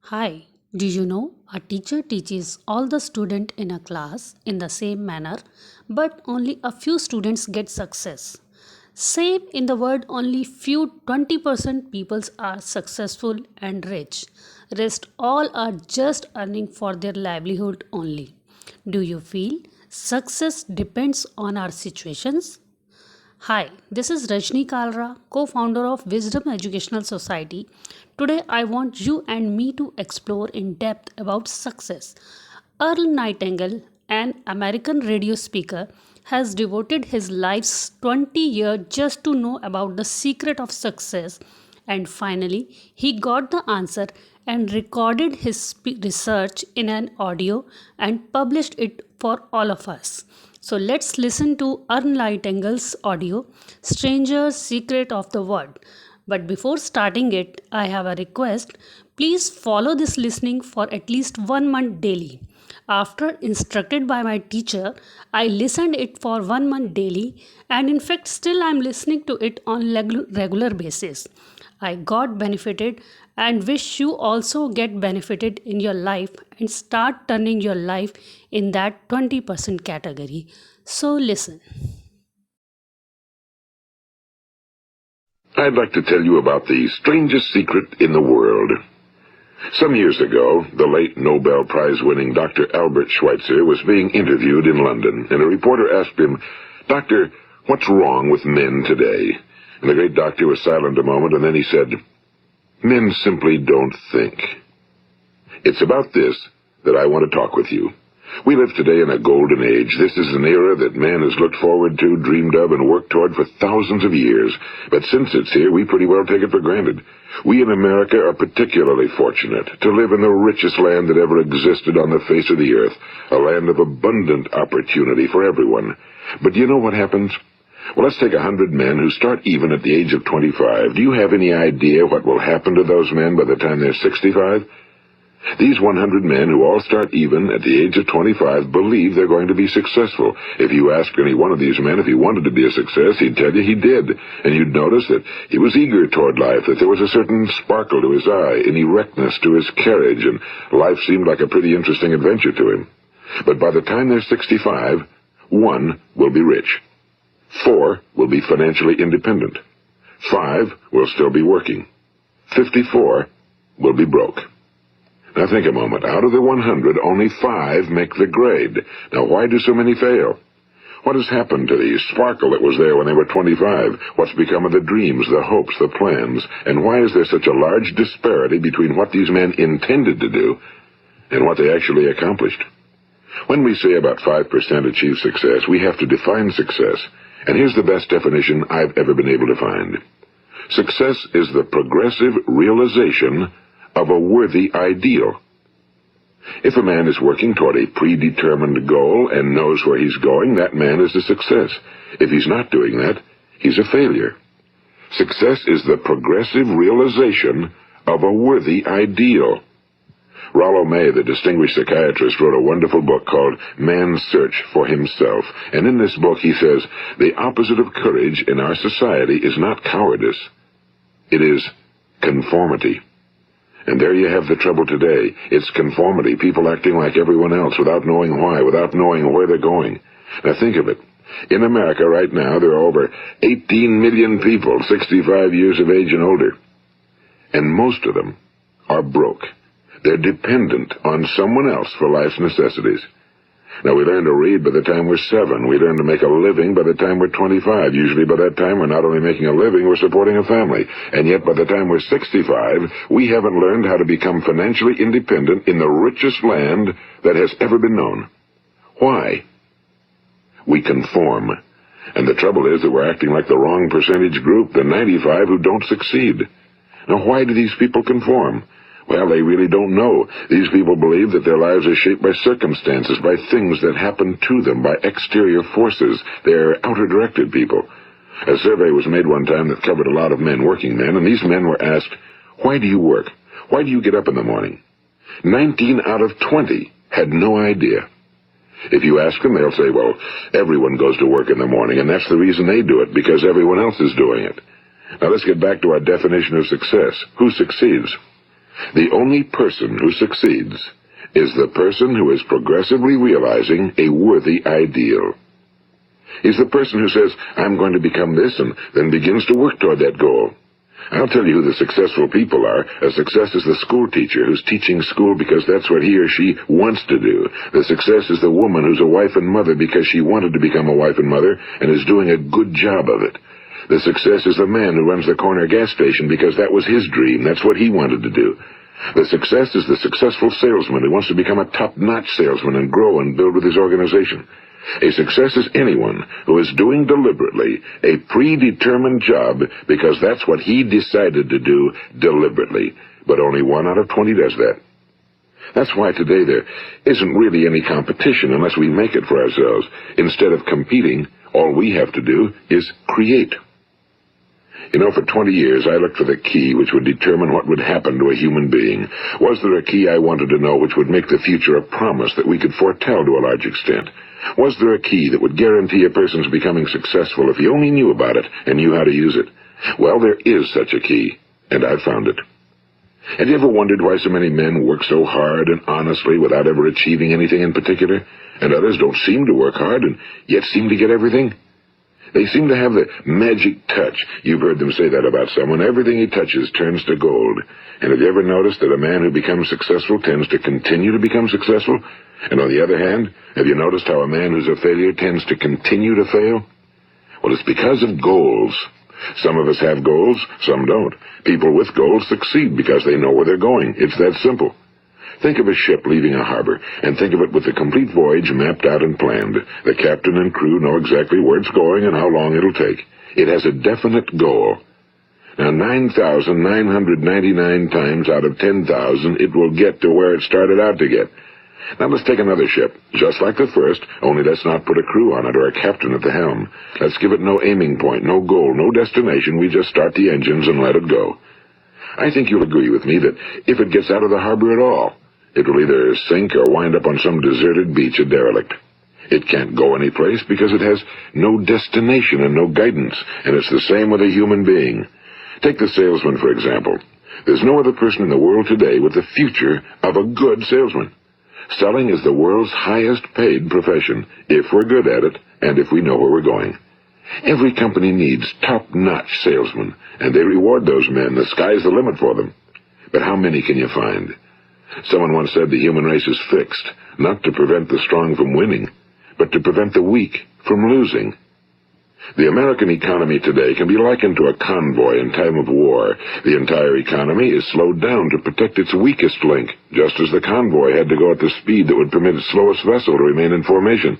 Hi, do you know a teacher teaches all the student in a class in the same manner, but only a few students get success. Same in the world, only few 20% peoples are successful and rich. Rest all are just earning for their livelihood only. Do you feel success depends on our situations? Hi, this is Rajni Kalra, co founder of Wisdom Educational Society. Today, I want you and me to explore in depth about success. Earl Nightingale, an American radio speaker, has devoted his life's 20 years just to know about the secret of success, and finally, he got the answer and recorded his research in an audio and published it for all of us. So let's listen to Earl Nightingale's audio, Stranger's Secret of the World. But before starting it, I have a request. Please follow this listening for at least 1 month daily. After instructed by my teacher, I listened it for 1 month daily, and in fact still I am listening to it on regular basis. I got benefited and wish you also get benefited in your life and start turning your life in that 20% category. So listen. I'd like to tell you about the strangest secret in the world. Some years ago, the late Nobel Prize-winning Dr. Albert Schweitzer was being interviewed in London, and a reporter asked him, "Doctor, what's wrong with men today?" And the great doctor was silent a moment, and then he said, "Men simply don't think." It's about this that I want to talk with you. We live today in a golden age. This is an era that man has looked forward to, dreamed of, and worked toward for thousands of years. But since it's here, we pretty well take it for granted. We in America are particularly fortunate to live in the richest land that ever existed on the face of the earth, a land of abundant opportunity for everyone. But do you know what happens? Well, let's take 100 men who start even at the age of 25. Do you have any idea what will happen to those men by the time they're 65? These 100 men who all start even at the age of 25 believe they're going to be successful. If you ask any one of these men if he wanted to be a success, he'd tell you he did. And you'd notice that he was eager toward life, that there was a certain sparkle to his eye, an erectness to his carriage, and life seemed like a pretty interesting adventure to him. But by the time they're 65, 1 will be rich. 4 will be financially independent. 5 will still be working. 54 will be broke. Now think a moment. Out of the 100, only 5 make the grade. Now why do so many fail? What has happened to the sparkle that was there when they were 25? What's become of the dreams, the hopes, the plans? And why is there such a large disparity between what these men intended to do and what they actually accomplished? When we say about 5% achieve success, we have to define success. And here's the best definition I've ever been able to find. Success is the progressive realization of a worthy ideal. If a man is working toward a predetermined goal and knows where he's going, that man is a success. If he's not doing that, he's a failure. Success is the progressive realization of a worthy ideal. Rollo May, the distinguished psychiatrist, wrote a wonderful book called Man's Search for Himself. And in this book he says, the opposite of courage in our society is not cowardice. It is conformity. And there you have the trouble today. It's conformity, people acting like everyone else without knowing why, without knowing where they're going. Now think of it. In America right now, there are over 18 million people 65 years of age and older. And most of them are broke. They're dependent on someone else for life's necessities. Now, we learn to read by the time we're 7. We learn to make a living by the time we're 25. Usually by that time, we're not only making a living, we're supporting a family. And yet, by the time we're 65, we haven't learned how to become financially independent in the richest land that has ever been known. Why? We conform. And the trouble is that we're acting like the wrong percentage group, the 95 who don't succeed. Now, why do these people conform? Well, they really don't know. These people believe that their lives are shaped by circumstances, by things that happen to them, by exterior forces. They're outer-directed people. A survey was made one time that covered a lot of men, working men, and these men were asked, "Why do you work? Why do you get up in the morning?" 19 out of 20 had no idea. If you ask them, they'll say, well, everyone goes to work in the morning, and that's the reason they do it, because everyone else is doing it. Now let's get back to our definition of success. Who succeeds? The only person who succeeds is the person who is progressively realizing a worthy ideal. He's the person who says, I'm going to become this, and then begins to work toward that goal. I'll tell you who the successful people are. A success is the school teacher who's teaching school because that's what he or she wants to do. The success is the woman who's a wife and mother because she wanted to become a wife and mother and is doing a good job of it. The success is the man who runs the corner gas station because that was his dream. That's what he wanted to do. The success is the successful salesman who wants to become a top-notch salesman and grow and build with his organization. A success is anyone who is doing deliberately a predetermined job because that's what he decided to do deliberately. But only 1 out of 20 does that. That's why today there isn't really any competition unless we make it for ourselves. Instead of competing, all we have to do is create. You know, for 20 years I looked for the key which would determine what would happen to a human being. Was there a key I wanted to know which would make the future a promise that we could foretell to a large extent? Was there a key that would guarantee a person's becoming successful if he only knew about it and knew how to use it? Well, there is such a key, and I've found it. Have you ever wondered why so many men work so hard and honestly without ever achieving anything in particular, and others don't seem to work hard and yet seem to get everything? They seem to have the magic touch. You've heard them say that about someone. Everything he touches turns to gold. And have you ever noticed that a man who becomes successful tends to continue to become successful? And on the other hand, have you noticed how a man who's a failure tends to continue to fail? Well, it's because of goals. Some of us have goals, some don't. People with goals succeed because they know where they're going. It's that simple. Think of a ship leaving a harbor, and think of it with the complete voyage mapped out and planned. The captain and crew know exactly where it's going and how long it'll take. It has a definite goal. Now, 9,999 times out of 10,000, it will get to where it started out to get. Now let's take another ship, just like the first, only let's not put a crew on it or a captain at the helm. Let's give it no aiming point, no goal, no destination. We just start the engines and let it go. I think you'll agree with me that if it gets out of the harbor at all, it will either sink or wind up on some deserted beach, a derelict. It can't go anyplace because it has no destination and no guidance, and it's the same with a human being. Take the salesman, for example. There's no other person in the world today with the future of a good salesman. Selling is the world's highest paid profession, if we're good at it and if we know where we're going. Every company needs top-notch salesmen, and they reward those men. The sky's the limit for them. But how many can you find? Someone once said the human race is fixed, not to prevent the strong from winning, but to prevent the weak from losing. The American economy today can be likened to a convoy in time of war. The entire economy is slowed down to protect its weakest link, just as the convoy had to go at the speed that would permit its slowest vessel to remain in formation.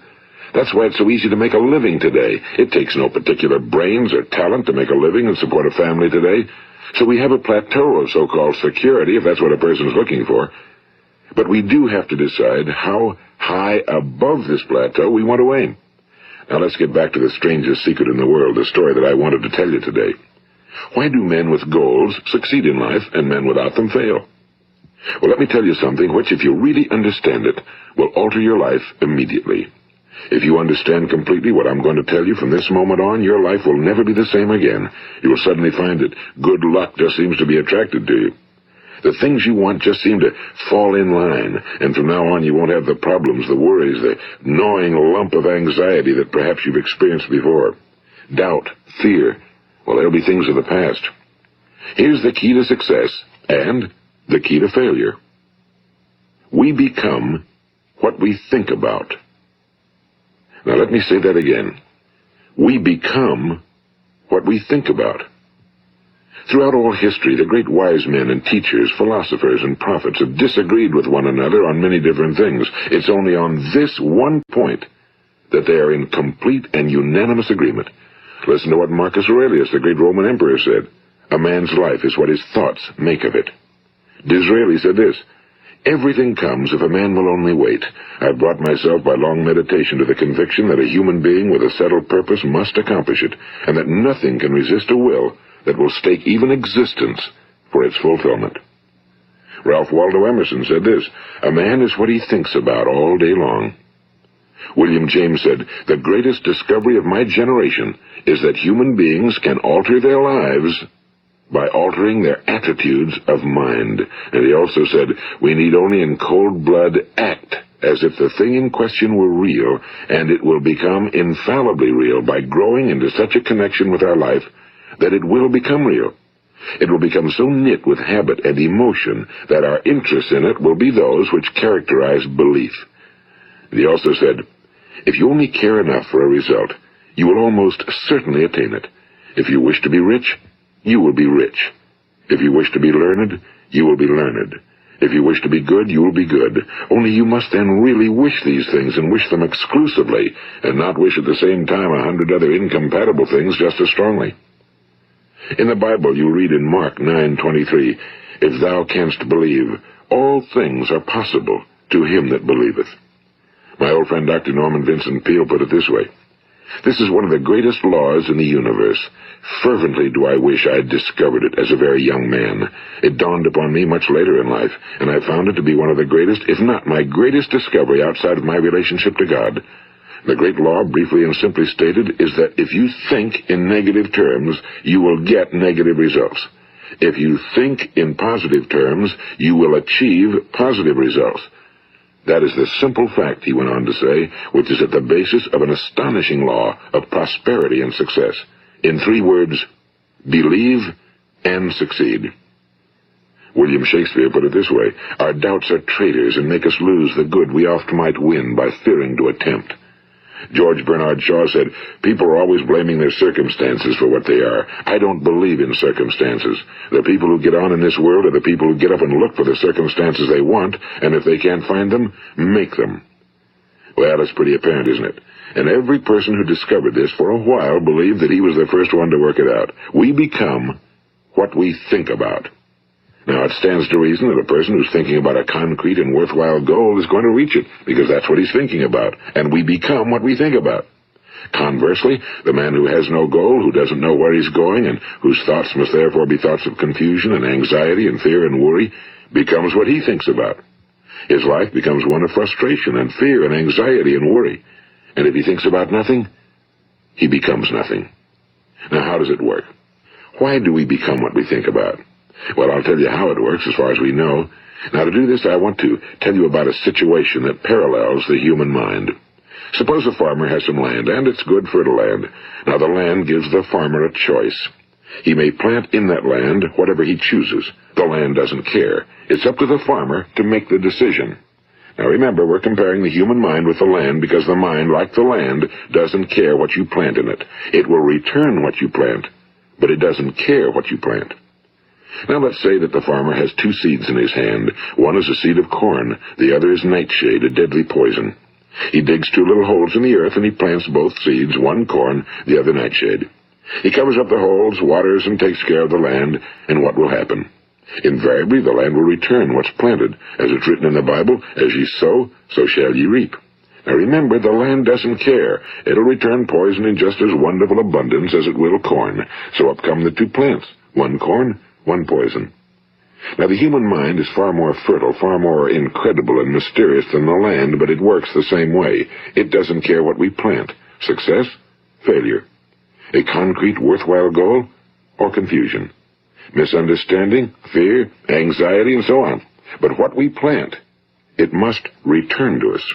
That's why it's so easy to make a living today. It takes no particular brains or talent to make a living and support a family today. So we have a plateau of so-called security, if that's what a person is looking for. But we do have to decide how high above this plateau we want to aim. Now let's get back to the strangest secret in the world, the story that I wanted to tell you today. Why do men with goals succeed in life and men without them fail? Well, let me tell you something which, if you really understand it, will alter your life immediately. If you understand completely what I'm going to tell you from this moment on, your life will never be the same again. You will suddenly find that good luck just seems to be attracted to you. The things you want just seem to fall in line, and from now on you won't have the problems, the worries, the gnawing lump of anxiety that perhaps you've experienced before. Doubt, fear, well, they'll be things of the past. Here's the key to success and the key to failure. We become what we think about. Now let me say that again. We become what we think about. Throughout all history, the great wise men and teachers, philosophers and prophets have disagreed with one another on many different things. It's only on this one point that they are in complete and unanimous agreement. Listen to what Marcus Aurelius, the great Roman emperor, said. A man's life is what his thoughts make of it. Disraeli said this, everything comes if a man will only wait. I've brought myself by long meditation to the conviction that a human being with a settled purpose must accomplish it, and that nothing can resist a will that will stake even existence for its fulfillment. Ralph Waldo Emerson said this, a man is what he thinks about all day long. William James said, the greatest discovery of my generation is that human beings can alter their lives by altering their attitudes of mind. And he also said, we need only in cold blood act as if the thing in question were real, and it will become infallibly real by growing into such a connection with our life that it will become real. It will become so knit with habit and emotion that our interest in it will be those which characterize belief. And he also said, if you only care enough for a result, you will almost certainly attain it. If you wish to be rich, you will be rich. If you wish to be learned, you will be learned. If you wish to be good, you will be good. Only you must then really wish these things, and wish them exclusively, and not wish at the same time 100 other incompatible things just as strongly. In the Bible you read in Mark 9:23, if thou canst believe, all things are possible to him that believeth. My old friend Dr. Norman Vincent Peale put it this way, this is one of the greatest laws in the universe. Fervently do I wish I had discovered it as a very young man. It dawned upon me much later in life, and I found it to be one of the greatest, if not my greatest discovery outside of my relationship to God. The great law, briefly and simply stated, is that if you think in negative terms, you will get negative results. If you think in positive terms, you will achieve positive results. That is the simple fact, he went on to say, which is at the basis of an astonishing law of prosperity and success. In 3 words, believe and succeed. William Shakespeare put it this way, our doubts are traitors and make us lose the good we oft might win by fearing to attempt. George Bernard Shaw said, people are always blaming their circumstances for what they are. I don't believe in circumstances. The people who get on in this world are the people who get up and look for the circumstances they want, and if they can't find them, make them. Well, it's pretty apparent, isn't it? And every person who discovered this for a while believed that he was the first one to work it out. We become what we think about. Now, it stands to reason that a person who's thinking about a concrete and worthwhile goal is going to reach it, because that's what he's thinking about, and we become what we think about. Conversely, the man who has no goal, who doesn't know where he's going, and whose thoughts must therefore be thoughts of confusion and anxiety and fear and worry, becomes what he thinks about. His life becomes one of frustration and fear and anxiety and worry. And if he thinks about nothing, he becomes nothing. Now, how does it work? Why do we become what we think about? Well, I'll tell you how it works as far as we know. Now, to do this, I want to tell you about a situation that parallels the human mind. Suppose a farmer has some land, and it's good fertile land. Now, the land gives the farmer a choice. He may plant in that land whatever he chooses. The land doesn't care. It's up to the farmer to make the decision. Now, remember, we're comparing the human mind with the land because the mind, like the land, doesn't care what you plant in it. It will return what you plant, but it doesn't care what you plant. Now let's say that the farmer has 2 seeds in his hand. One is a seed of corn, the other is nightshade, a deadly poison. He digs 2 little holes in the earth and he plants both seeds, one corn, the other nightshade. He covers up the holes, waters, and takes care of the land, and what will happen? Invariably the land will return what's planted. As it's written in the Bible, as ye sow, so shall ye reap. Now remember, the land doesn't care. It'll return poison in just as wonderful abundance as it will corn. So up come the 2 plants, one corn, one poison. Now, the human mind is far more fertile, far more incredible and mysterious than the land, but it works the same way. It doesn't care what we plant. Success, failure. A concrete, worthwhile goal, or confusion. Misunderstanding, fear, anxiety, and so on. But what we plant, it must return to us.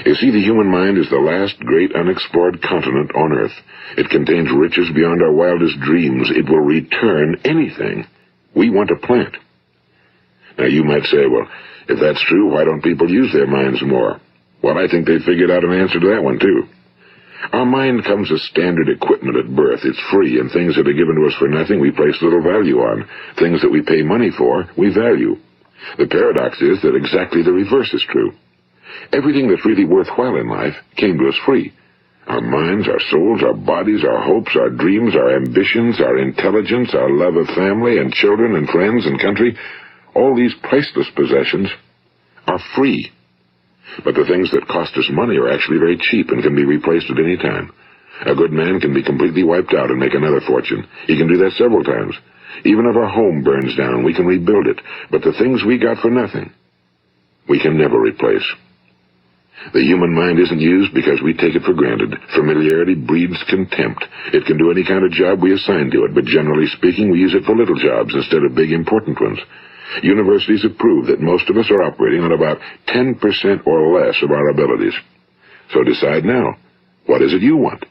You see, the human mind is the last great unexplored continent on Earth. It contains riches beyond our wildest dreams. It will return anything we want to plant. Now, you might say, well, if that's true, why don't people use their minds more? Well, I think they figured out an answer to that one, too. Our mind comes as standard equipment at birth. It's free, and things that are given to us for nothing we place little value on. Things that we pay money for, we value. The paradox is that exactly the reverse is true. Everything that's really worthwhile in life came to us free. Our minds, our souls, our bodies, our hopes, our dreams, our ambitions, our intelligence, our love of family and children and friends and country, all these priceless possessions are free. But the things that cost us money are actually very cheap and can be replaced at any time. A good man can be completely wiped out and make another fortune. He can do that several times. Even if our home burns down, we can rebuild it. But the things we got for nothing, we can never replace. The human mind isn't used because we take it for granted. Familiarity breeds contempt. It can do any kind of job we assign to it, but generally speaking, we use it for little jobs instead of big, important ones. Universities have proved that most of us are operating on about 10% or less of our abilities. So decide now, what is it you want?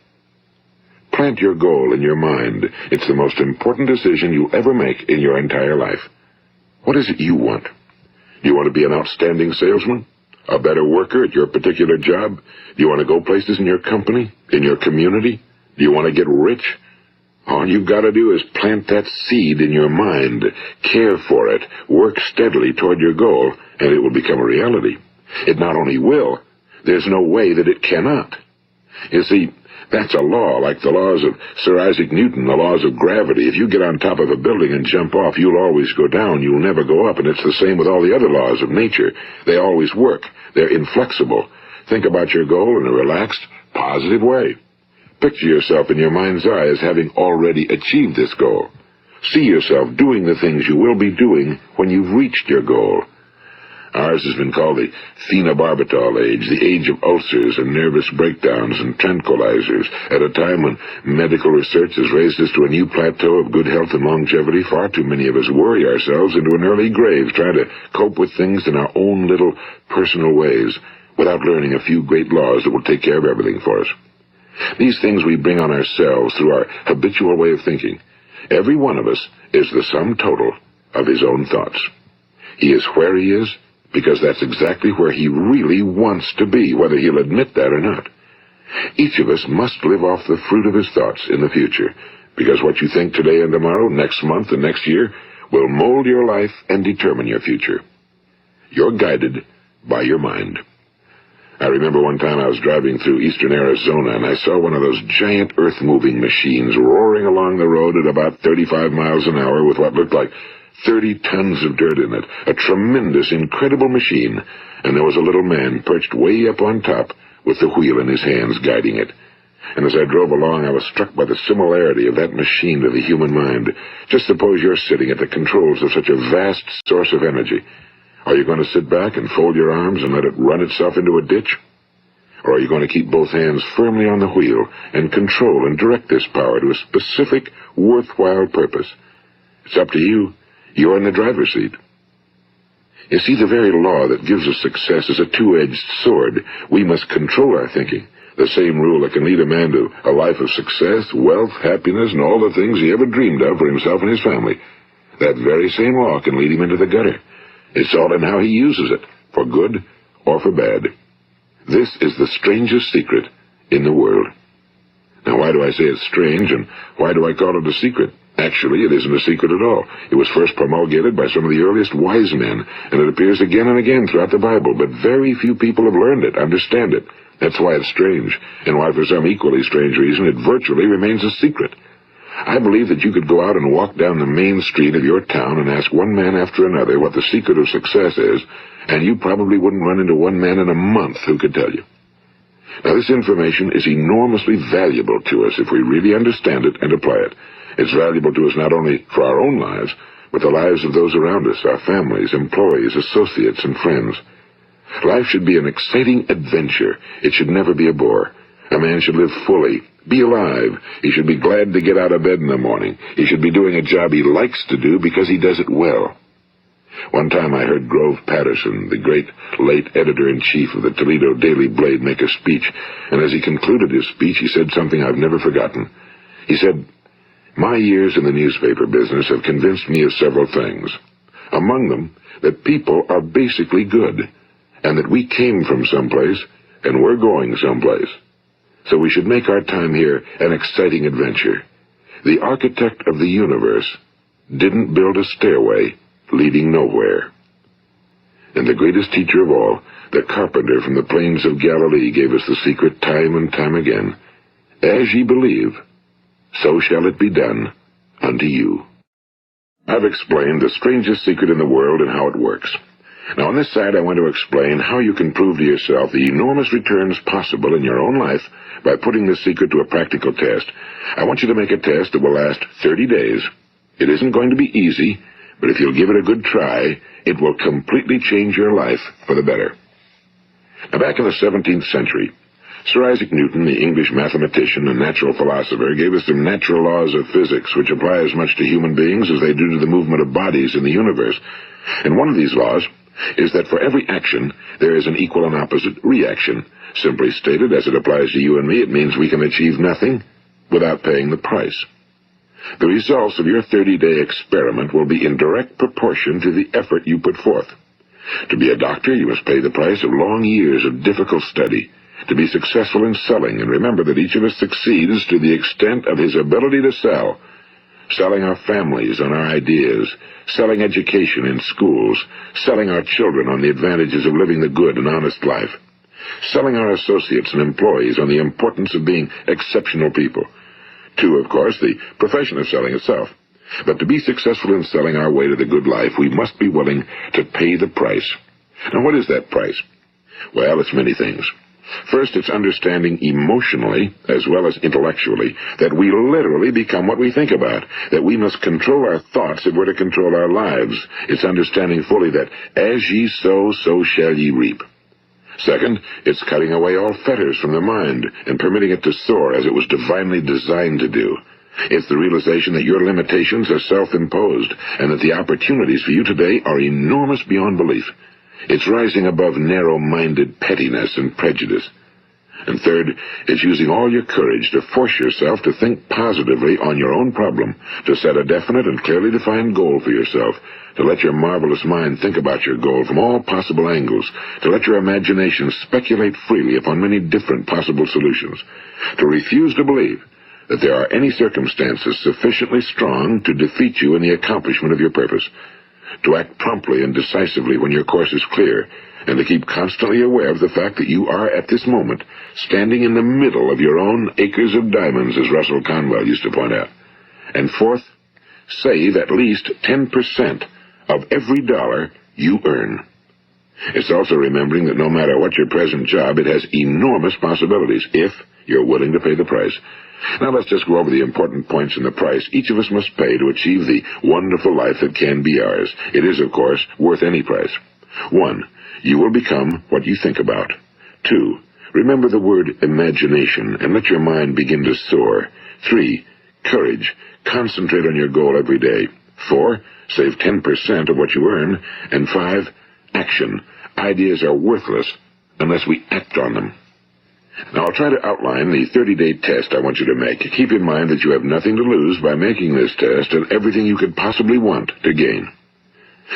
Plant your goal in your mind. It's the most important decision you'll ever make in your entire life. What is it you want? Do you want to be an outstanding salesman? A better worker at your particular job? Do you want to go places in your company? In your community? Do you want to get rich? All you've got to do is plant that seed in your mind, care for it, work steadily toward your goal, and it will become a reality. It not only will, there's no way that it cannot. You see, that's a law, like the laws of Sir Isaac Newton, the laws of gravity. If you get on top of a building and jump off, you'll always go down. You'll never go up, and it's the same with all the other laws of nature. They always work. They're inflexible. Think about your goal in a relaxed, positive way. Picture yourself in your mind's eye as having already achieved this goal. See yourself doing the things you will be doing when you've reached your goal. Ours has been called the phenobarbital age, the age of ulcers and nervous breakdowns and tranquilizers. At a time when medical research has raised us to a new plateau of good health and longevity, far too many of us worry ourselves into an early grave trying to cope with things in our own little personal ways without learning a few great laws that will take care of everything for us. These things we bring on ourselves through our habitual way of thinking. Every one of us is the sum total of his own thoughts. He is where he is because that's exactly where he really wants to be, whether he'll admit that or not. Each of us must live off the fruit of his thoughts in the future, because what you think today and tomorrow, next month and next year, will mold your life and determine your future. You're guided by your mind. I remember one time I was driving through eastern Arizona, and I saw one of those giant earth-moving machines roaring along the road at about 35 miles an hour with what looked like 30 tons of dirt in it. A tremendous, incredible machine, and there was a little man perched way up on top with the wheel in his hands guiding it. And as I drove along, I was struck by the similarity of that machine to the human mind. Just suppose you're sitting at the controls of such a vast source of energy. Are you going to sit back and fold your arms and let it run itself into a ditch? Or are you going to keep both hands firmly on the wheel and control and direct this power to a specific, worthwhile purpose? It's up to you. You're in the driver's seat. You see, the very law that gives us success is a two-edged sword. We must control our thinking. The same rule that can lead a man to a life of success, wealth, happiness, and all the things he ever dreamed of for himself and his family. That very same law can lead him into the gutter. It's all in how he uses it, for good or for bad. This is the strangest secret in the world. Now, why do I say it's strange, and why do I call it a secret? Actually, it isn't a secret at all. It was first promulgated by some of the earliest wise men, and it appears again and again throughout the Bible, but very few people have learned it, understand it. That's why it's strange, and why for some equally strange reason it virtually remains a secret. I believe that you could go out and walk down the main street of your town and ask one man after another what the secret of success is, and you probably wouldn't run into one man in a month who could tell you. Now, this information is enormously valuable to us if we really understand it and apply it. It's valuable to us not only for our own lives, but the lives of those around us, our families, employees, associates, and friends. Life should be an exciting adventure. It should never be a bore. A man should live fully, be alive. He should be glad to get out of bed in the morning. He should be doing a job he likes to do because he does it well. One time I heard Grove Patterson, the great late editor-in-chief of the Toledo Daily Blade, make a speech, and as he concluded his speech, he said something I've never forgotten. He said, "My years in the newspaper business have convinced me of several things. Among them, that people are basically good, and that we came from someplace, and we're going someplace. So we should make our time here an exciting adventure. The architect of the universe didn't build a stairway leading nowhere." And the greatest teacher of all, the carpenter from the plains of Galilee, gave us the secret time and time again. As ye believe, so shall it be done unto you. I've explained the strangest secret in the world and how it works. Now, on this side, I want to explain how you can prove to yourself the enormous returns possible in your own life by putting this secret to a practical test. I want you to make a test that will last 30 days. It isn't going to be easy, but if you'll give it a good try, it will completely change your life for the better. Now, back in the 17th century, Sir Isaac Newton, the English mathematician and natural philosopher, gave us some natural laws of physics which apply as much to human beings as they do to the movement of bodies in the universe. And one of these laws is that for every action, there is an equal and opposite reaction. Simply stated, as it applies to you and me, it means we can achieve nothing without paying the price. The results of your 30-day experiment will be in direct proportion to the effort you put forth. To be a doctor, you must pay the price of long years of difficult study. To be successful in selling, and remember that each of us succeeds to the extent of his ability to sell. Selling our families on our ideas, selling education in schools, selling our children on the advantages of living the good and honest life, selling our associates and employees on the importance of being exceptional people. To, of course, the profession of selling itself. But to be successful in selling our way to the good life, we must be willing to pay the price. Now, what is that price? Well, it's many things. First, it's understanding emotionally, as well as intellectually, that we literally become what we think about, that we must control our thoughts if we're to control our lives. It's understanding fully that as ye sow, so shall ye reap. Second, it's cutting away all fetters from the mind and permitting it to soar as it was divinely designed to do. It's the realization that your limitations are self-imposed and that the opportunities for you today are enormous beyond belief. It's rising above narrow-minded pettiness and prejudice. And third, it's using all your courage to force yourself to think positively on your own problem, to set a definite and clearly defined goal for yourself, to let your marvelous mind think about your goal from all possible angles, to let your imagination speculate freely upon many different possible solutions, to refuse to believe that there are any circumstances sufficiently strong to defeat you in the accomplishment of your purpose, to act promptly and decisively when your course is clear, and to keep constantly aware of the fact that you are, at this moment, standing in the middle of your own acres of diamonds, as Russell Conwell used to point out. And fourth, save at least 10% of every dollar you earn. It's also remembering that no matter what your present job, it has enormous possibilities if you're willing to pay the price. Now let's just go over the important points in the price each of us must pay to achieve the wonderful life that can be ours. It is, of course, worth any price. 1. You will become what you think about. 2. Remember the word imagination and let your mind begin to soar. 3. Courage. Concentrate on your goal every day. 4. Save 10% of what you earn. And 5. Action. Ideas are worthless unless we act on them. Now, I'll try to outline the 30-day test I want you to make. Keep in mind that you have nothing to lose by making this test and everything you could possibly want to gain.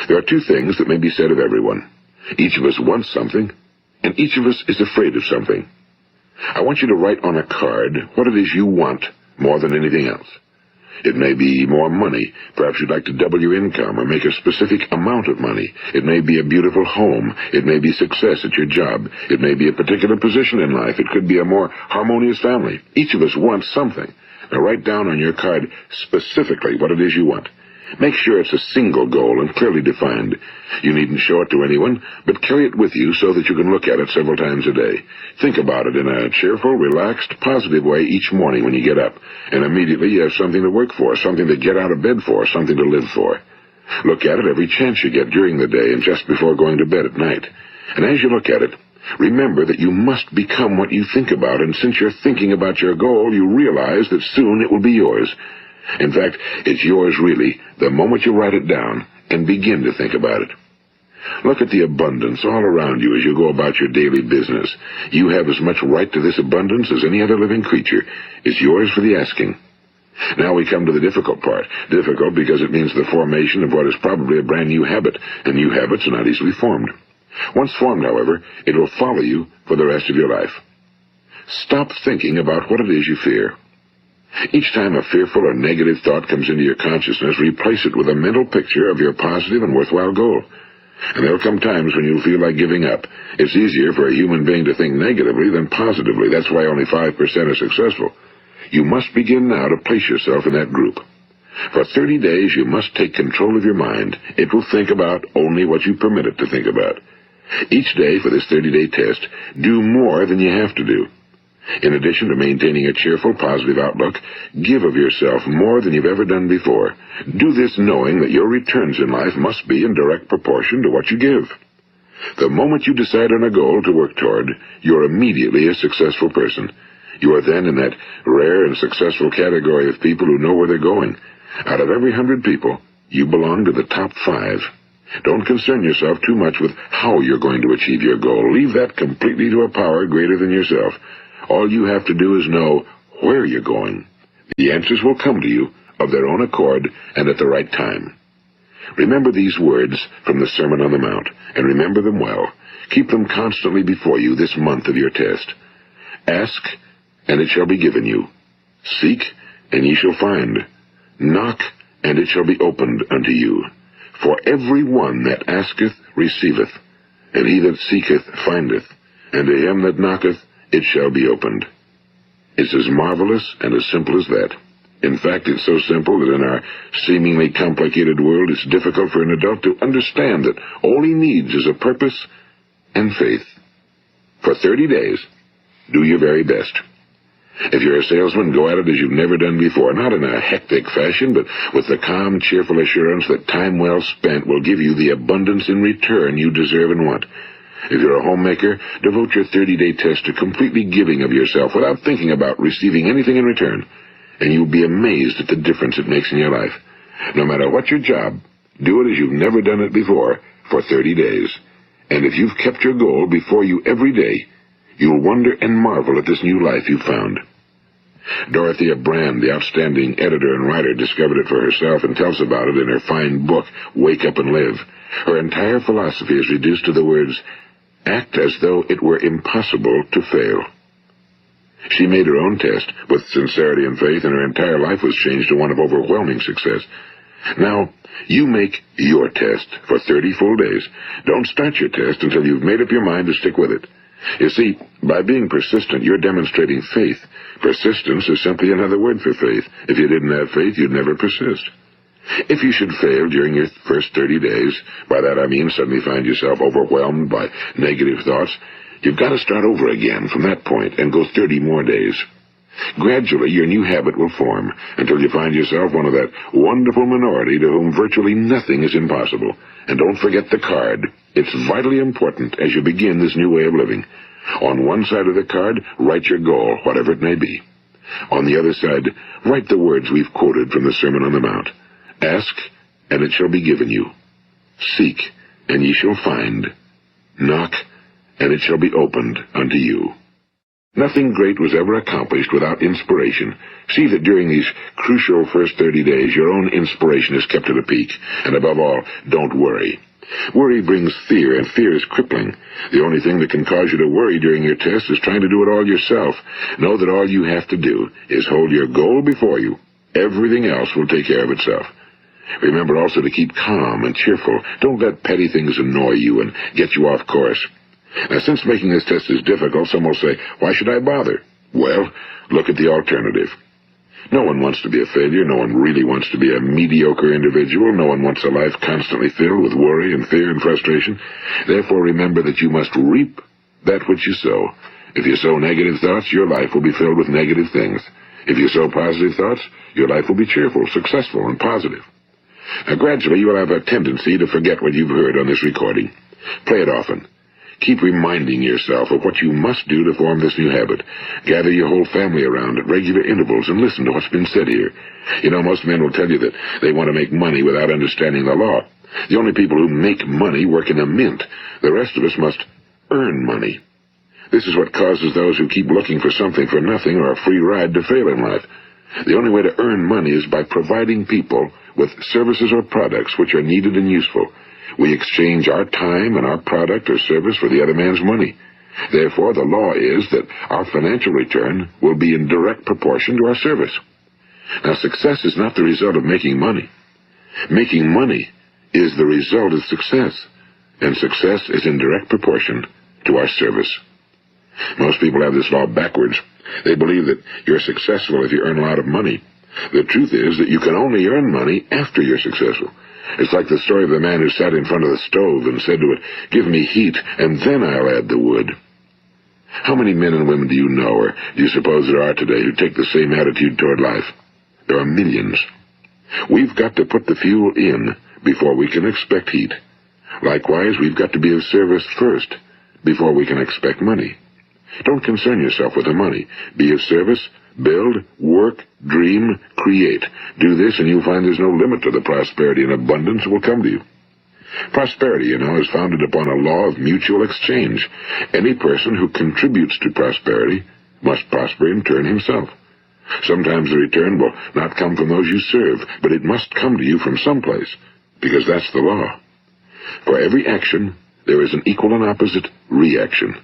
There are 2 things that may be said of everyone. Each of us wants something, and each of us is afraid of something. I want you to write on a card what it is you want more than anything else. It may be more money. Perhaps you'd like to double your income or make a specific amount of money. It may be a beautiful home. It may be success at your job. It may be a particular position in life. It could be a more harmonious family. Each of us wants something. Now write down on your card specifically what it is you want. Make sure it's a single goal and clearly defined. You needn't show it to anyone, but carry it with you so that you can look at it several times a day. Think about it in a cheerful, relaxed, positive way each morning when you get up, and immediately you have something to work for, something to get out of bed for, something to live for. Look at it every chance you get during the day and just before going to bed at night. And as you look at it, remember that you must become what you think about, and since you're thinking about your goal, you realize that soon it will be yours. In fact, it's yours really the moment you write it down and begin to think about it. Look at the abundance all around you as you go about your daily business. You have as much right to this abundance as any other living creature. It's yours for the asking. Now we come to the difficult part. Difficult because it means the formation of what is probably a brand new habit, and new habits are not easily formed. Once formed, however, it will follow you for the rest of your life. Stop thinking about what it is you fear. Each time a fearful or negative thought comes into your consciousness, replace it with a mental picture of your positive and worthwhile goal. And there'll come times when you'll feel like giving up. It's easier for a human being to think negatively than positively. That's why only 5% are successful. You must begin now to place yourself in that group. For 30 days, you must take control of your mind. It will think about only what you permit it to think about. Each day for this 30-day test, do more than you have to do. In addition to maintaining a cheerful, positive outlook, give of yourself more than you've ever done before. Do this knowing that your returns in life must be in direct proportion to what you give. The moment you decide on a goal to work toward, you're immediately a successful person. You are then in that rare and successful category of people who know where they're going. Out of every 100 people, you belong to the top 5. Don't concern yourself too much with how you're going to achieve your goal. Leave that completely to a power greater than yourself. All you have to do is know where you're going. The answers will come to you of their own accord and at the right time. Remember these words from the Sermon on the Mount, and remember them well. Keep them constantly before you this month of your test. Ask, and it shall be given you. Seek, and ye shall find. Knock, and it shall be opened unto you. For every one that asketh receiveth, and he that seeketh findeth, and to him that knocketh it shall be opened. It's as marvelous and as simple as that. In fact, it's so simple that in our seemingly complicated world, it's difficult for an adult to understand that all he needs is a purpose and faith. For 30 days, do your very best. If you're a salesman, go at it as you've never done before, not in a hectic fashion, but with the calm, cheerful assurance that time well spent will give you the abundance in return you deserve and want. If you're a homemaker, devote your 30-day test to completely giving of yourself without thinking about receiving anything in return, and you'll be amazed at the difference it makes in your life. No matter what your job, do it as you've never done it before for 30 days. And if you've kept your goal before you every day, you'll wonder and marvel at this new life you've found. Dorothea Brand, the outstanding editor and writer, discovered it for herself and tells about it in her fine book, Wake Up and Live. Her entire philosophy is reduced to the words, act as though it were impossible to fail. She made her own test with sincerity and faith, and her entire life was changed to one of overwhelming success. Now, you make your test for 30 full days. Don't start your test until you've made up your mind to stick with it. You see, by being persistent, you're demonstrating faith. Persistence is simply another word for faith. If you didn't have faith, you'd never persist. If you should fail during your first 30 days, by that I mean suddenly find yourself overwhelmed by negative thoughts, you've got to start over again from that point and go 30 more days. Gradually, your new habit will form until you find yourself one of that wonderful minority to whom virtually nothing is impossible. And don't forget the card. It's vitally important as you begin this new way of living. On one side of the card, write your goal, whatever it may be. On the other side, write the words we've quoted from the Sermon on the Mount. Ask, and it shall be given you. Seek, and ye shall find. Knock, and it shall be opened unto you. Nothing great was ever accomplished without inspiration. See that during these crucial first 30 days, your own inspiration is kept at a peak. And above all, don't worry. Worry brings fear, and fear is crippling. The only thing that can cause you to worry during your test is trying to do it all yourself. Know that all you have to do is hold your goal before you. Everything else will take care of itself. Remember also to keep calm and cheerful. Don't let petty things annoy you and get you off course. Now, since making this test is difficult, some will say, why should I bother? Well, look at the alternative. No one wants to be a failure. No one really wants to be a mediocre individual. No one wants a life constantly filled with worry and fear and frustration. Therefore, remember that you must reap that which you sow. If you sow negative thoughts, your life will be filled with negative things. If you sow positive thoughts, your life will be cheerful, successful, and positive. Now, gradually, you will have a tendency to forget what you've heard on this recording. Play it often. Keep reminding yourself of what you must do to form this new habit. Gather your whole family around at regular intervals and listen to what's been said here. You know, most men will tell you that they want to make money without understanding the law. The only people who make money work in a mint. The rest of us must earn money. This is what causes those who keep looking for something for nothing or a free ride to fail in life. The only way to earn money is by providing people with services or products which are needed and useful. We exchange our time and our product or service for the other man's money. Therefore, the law is that our financial return will be in direct proportion to our service. Now, success is not the result of making money. Making money is the result of success, and success is in direct proportion to our service. Most people have this law backwards. They believe that you're successful if you earn a lot of money. The truth is that you can only earn money after you're successful. It's like the story of the man who sat in front of the stove and said to it, "Give me heat, and then I'll add the wood." How many men and women do you know, or do you suppose there are today, who take the same attitude toward life? There are millions. We've got to put the fuel in before we can expect heat. Likewise, we've got to be of service first, before we can expect money. Don't concern yourself with the money. Be of service, build, work, dream, create. Do this and you'll find there's no limit to the prosperity and abundance that will come to you. Prosperity, is founded upon a law of mutual exchange. Any person who contributes to prosperity must prosper in turn himself. Sometimes the return will not come from those you serve, but it must come to you from someplace, because that's the law. For every action, there is an equal and opposite reaction.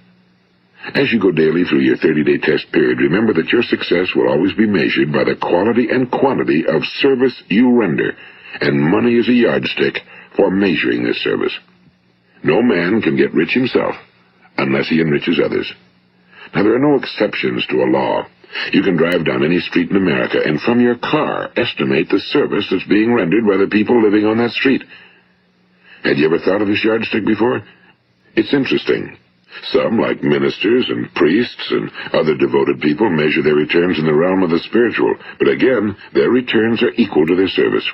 As you go daily through your 30-day test period, remember that your success will always be measured by the quality and quantity of service you render, and money is a yardstick for measuring this service. No man can get rich himself unless he enriches others. Now, there are no exceptions to a law. You can drive down any street in America and from your car estimate the service that's being rendered by the people living on that street. Had you ever thought of this yardstick before? It's interesting. Some, like ministers and priests and other devoted people, measure their returns in the realm of the spiritual, but again, their returns are equal to their service.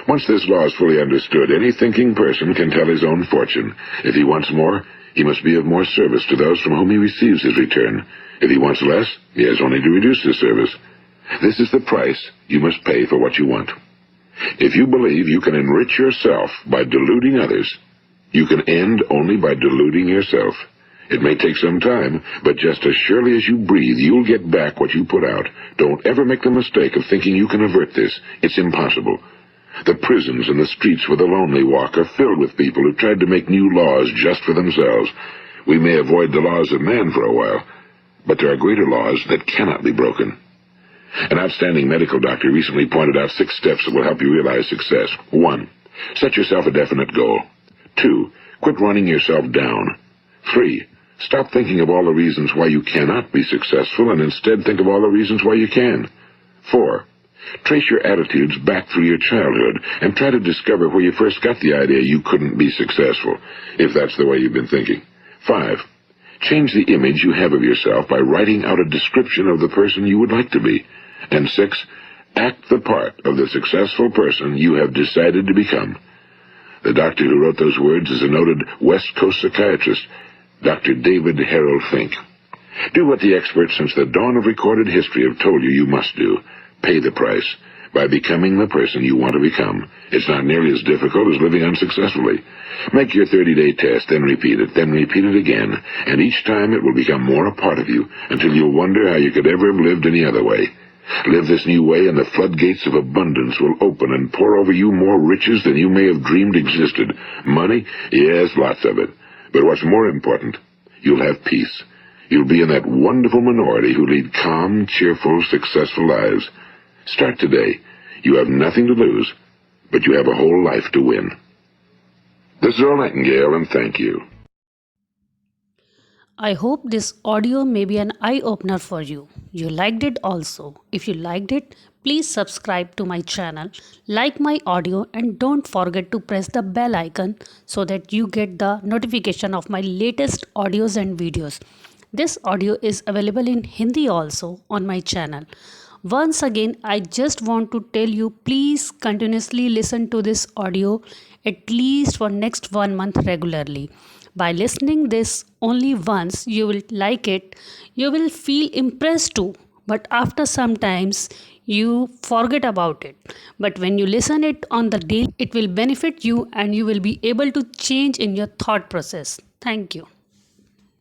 Once this law is fully understood, any thinking person can tell his own fortune. If he wants more, he must be of more service to those from whom he receives his return. If he wants less, he has only to reduce his service. This is the price you must pay for what you want. If you believe you can enrich yourself by deluding others, you can end only by deluding yourself. It may take some time, but just as surely as you breathe, you'll get back what you put out. Don't ever make the mistake of thinking you can avert this. It's impossible. The prisons and the streets where the lonely walk are filled with people who tried to make new laws just for themselves. We may avoid the laws of man for a while, but there are greater laws that cannot be broken. An outstanding medical doctor recently pointed out 6 steps that will help you realize success. 1. Set yourself a definite goal. 2. Quit running yourself down. 3. Stop thinking of all the reasons why you cannot be successful and instead think of all the reasons why you can. 4. Trace your attitudes back through your childhood and try to discover where you first got the idea you couldn't be successful, if that's the way you've been thinking. 5. Change the image you have of yourself by writing out a description of the person you would like to be. And 6. Act the part of the successful person you have decided to become. The doctor who wrote those words is a noted West Coast psychiatrist, Dr. David Harold Fink. Do what the experts since the dawn of recorded history have told you must do. Pay the price by becoming the person you want to become. It's not nearly as difficult as living unsuccessfully. Make your 30-day test, then repeat it again, and each time it will become more a part of you until you'll wonder how you could ever have lived any other way. Live this new way and the floodgates of abundance will open and pour over you more riches than you may have dreamed existed. Money? Yes, lots of it. But what's more important, you'll have peace. You'll be in that wonderful minority who lead calm, cheerful, successful lives. Start today. You have nothing to lose, but you have a whole life to win. This is Earl Nightingale, and thank you. I hope this audio may be an eye-opener for you. You liked it also. If you liked it, please subscribe to my channel, like my audio, and don't forget to press the bell icon so that you get the notification of my latest audios and videos. This audio is available in Hindi also on my channel. Once again, I just want to tell you, please continuously listen to this audio at least for next 1 month regularly. By listening this only once, you will like it, you will feel impressed too, but after some times you forget about it. But when you listen it on the daily, it will benefit you and you will be able to change in your thought process. Thank you.